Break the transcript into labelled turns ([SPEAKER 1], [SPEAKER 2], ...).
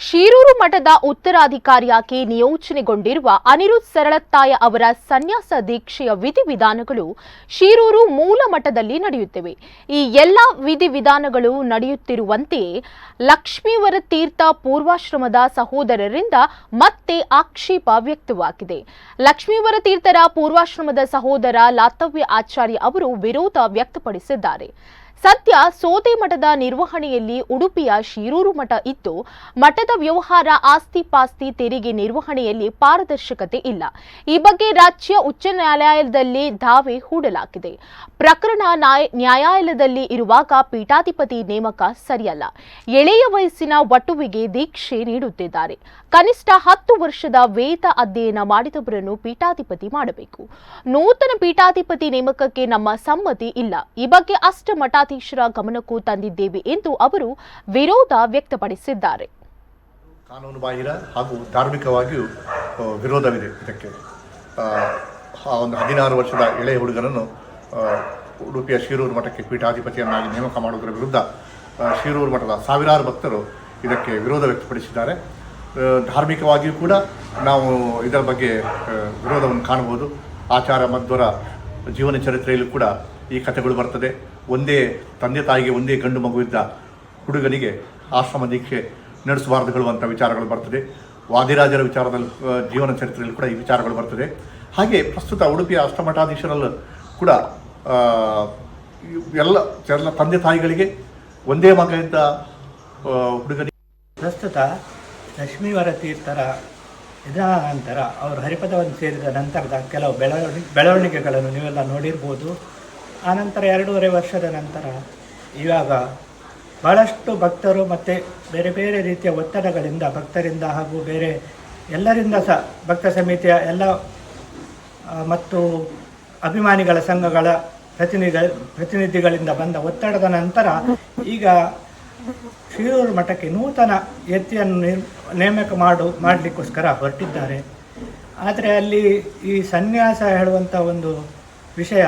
[SPEAKER 1] ಶಿರೂರು ಮಠದ ಉತ್ತರಾಧಿಕಾರಿಯಾಗಿ ನಿಯೋಜನೆಗೊಂಡಿರುವ ಅನಿರುದ್ಧ ಸರಳತ್ತಾಯ ಅವರ ಸನ್ಯಾಸ ದೀಕ್ಷೆಯ ವಿಧಿವಿಧಾನಗಳು ಶಿರೂರು ಮೂಲ ಮಠದಲ್ಲಿ ನಡೆಯುತ್ತಿವೆ. ಈ ಎಲ್ಲ ವಿಧಿವಿಧಾನಗಳು ನಡೆಯುತ್ತಿರುವಂತೆಯೇ ಲಕ್ಷ್ಮೀವರ ತೀರ್ಥ ಪೂರ್ವಾಶ್ರಮದ ಸಹೋದರರಿಂದ ಮತ್ತೆ ಆಕ್ಷೇಪ ವ್ಯಕ್ತವಾಗಿದೆ. ಲಕ್ಷ್ಮೀವರ ತೀರ್ಥರ ಪೂರ್ವಾಶ್ರಮದ ಸಹೋದರ ಲಾತವ್ಯ ಆಚಾರ್ಯ ಅವರು ವಿರೋಧ ವ್ಯಕ್ತಪಡಿಸಿದ್ದಾರೆ. ಸದ್ಯ ಸೋದೆ ಮಠದ ನಿರ್ವಹಣೆಯಲ್ಲಿ ಉಡುಪಿಯ ಶಿರೂರು ಮಠ ಇದ್ದು, ಮಠದ ವ್ಯವಹಾರ ಆಸ್ತಿ ಪಾಸ್ತಿ ತೆರಿಗೆ ನಿರ್ವಹಣೆಯಲ್ಲಿ ಪಾರದರ್ಶಕತೆ ಇಲ್ಲ. ಈ ಬಗ್ಗೆ ರಾಜ್ಯ ಉಚ್ಚ ನ್ಯಾಯಾಲಯದಲ್ಲಿ ದಾವೆ ಹೂಡಲಾಗಿದೆ. ಪ್ರಕರಣ ನ್ಯಾಯಾಲಯದಲ್ಲಿ ಇರುವಾಗ ಪೀಠಾಧಿಪತಿ ನೇಮಕ ಸರಿಯಲ್ಲ. ಎಳೆಯ ವಯಸ್ಸಿನ ವಟುವಿಗೆ ದೀಕ್ಷೆ ನೀಡುತ್ತಿದ್ದಾರೆ. ಕನಿಷ್ಠ 10 ವರ್ಷದ ವೇದ ಅಧ್ಯಯನ ಮಾಡಿದವರನ್ನು ಪೀಠಾಧಿಪತಿ ಮಾಡಬೇಕು. ನೂತನ ಪೀಠಾಧಿಪತಿ ನೇಮಕಕ್ಕೆ ನಮ್ಮ ಸಮ್ಮತಿ ಇಲ್ಲ. ಈ ಬಗ್ಗೆ ಅಷ್ಟ ಮಠಾಧೀಶರ ಗಮನಕ್ಕೂ ತಂದಿದ್ದೇವೆ ಎಂದು ಅವರು ವಿರೋಧ ವ್ಯಕ್ತಪಡಿಸಿದ್ದಾರೆ.
[SPEAKER 2] ಕಾನೂನು ಬಾಹಿರ ಹಾಗೂ ಧಾರ್ಮಿಕವಾಗಿಯೂ ವಿರೋಧವಿದೆ. ಇದಕ್ಕೆ ಒಂದು 16 ವರ್ಷದ ಎಳೆಯ ಹುಡುಗನನ್ನು ಉಡುಪಿಯ ಶಿರೂರು ಮಠಕ್ಕೆ ಪೀಠಾಧಿಪತಿಯನ್ನಾಗಿ ನೇಮಕ ಮಾಡುವುದರ ವಿರುದ್ಧ ಶಿರೂರು ಮಠದ ಸಾವಿರಾರು ಭಕ್ತರು ಇದಕ್ಕೆ ವಿರೋಧ ವ್ಯಕ್ತಪಡಿಸಿದ್ದಾರೆ. ಧಾರ್ಮಿಕವಾಗಿಯೂ ಕೂಡ ನಾವು ಇದರ ಬಗ್ಗೆ ವಿರೋಧವನ್ನು ಕಾಣಬಹುದು. ಆಚಾರ ಮಧ್ವರ ಜೀವನ ಚರಿತ್ರೆಯಲ್ಲೂ ಕೂಡ ಈ ಕಥೆಗಳು ಬರ್ತದೆ. ಒಂದೇ ತಂದೆ ತಾಯಿಗೆ ಒಂದೇ ಗಂಡು ಮಗುವಿದ್ದ ಹುಡುಗನಿಗೆ ಆಶ್ರಮ ದೀಕ್ಷೆ ನಡೆಸಬಾರದು ಅಂತ ವಿಚಾರಗಳು ಬರ್ತದೆ. ವಾದಿರಾಜರ ವಿಚಾರದಲ್ಲಿ ಜೀವನ ಚರಿತ್ರೆಯಲ್ಲಿ ಕೂಡ ಈ ವಿಚಾರಗಳು ಬರ್ತದೆ. ಹಾಗೆ ಪ್ರಸ್ತುತ ಉಡುಪಿಯ ಅಷ್ಟಮಠಾಧೀಶರಲ್ಲೂ ಕೂಡ ಎಲ್ಲ ತಂದೆ ತಾಯಿಗಳಿಗೆ ಒಂದೇ ಮಗ ಇದ್ದ ಹುಡುಗನಿಗೆ
[SPEAKER 3] ಪ್ರಸ್ತುತ ಲಕ್ಷ್ಮೀವರ ತೀರ್ಥರ ಇದಾದ ನಂತರ ಅವರು ಹರಿಪದವನ್ನು ಸೇರಿದ ನಂತರದ ಕೆಲವು ಬೆಳವಣಿಗೆಗಳನ್ನು ನೀವೆಲ್ಲ ನೋಡಿರ್ಬೋದು. ಆನಂತರ 2.5 ವರ್ಷದ ನಂತರ ಇವಾಗ ಭಾಳಷ್ಟು ಭಕ್ತರು ಮತ್ತು ಬೇರೆ ಬೇರೆ ರೀತಿಯ ಒತ್ತಡಗಳಿಂದ ಭಕ್ತರಿಂದ ಹಾಗೂ ಬೇರೆ ಎಲ್ಲರಿಂದ ಸಹ ಭಕ್ತ ಸಮಿತಿಯ ಎಲ್ಲ ಮತ್ತು ಅಭಿಮಾನಿಗಳ ಸಂಘಗಳ ಪ್ರತಿನಿಧಿಗಳಿಂದ ಬಂದ ಒತ್ತಡದ ನಂತರ ಈಗ ಶಿರೂರು ಮಠಕ್ಕೆ ನೂತನ ಯತಿಯನ್ನು ನೇಮಕ ಮಾಡಲಿಕ್ಕೋಸ್ಕರ ಹೊರಟಿದ್ದಾರೆ. ಆದರೆ ಅಲ್ಲಿ ಈ ಸನ್ಯಾಸ ಹೇಳುವಂಥ ಒಂದು ವಿಷಯ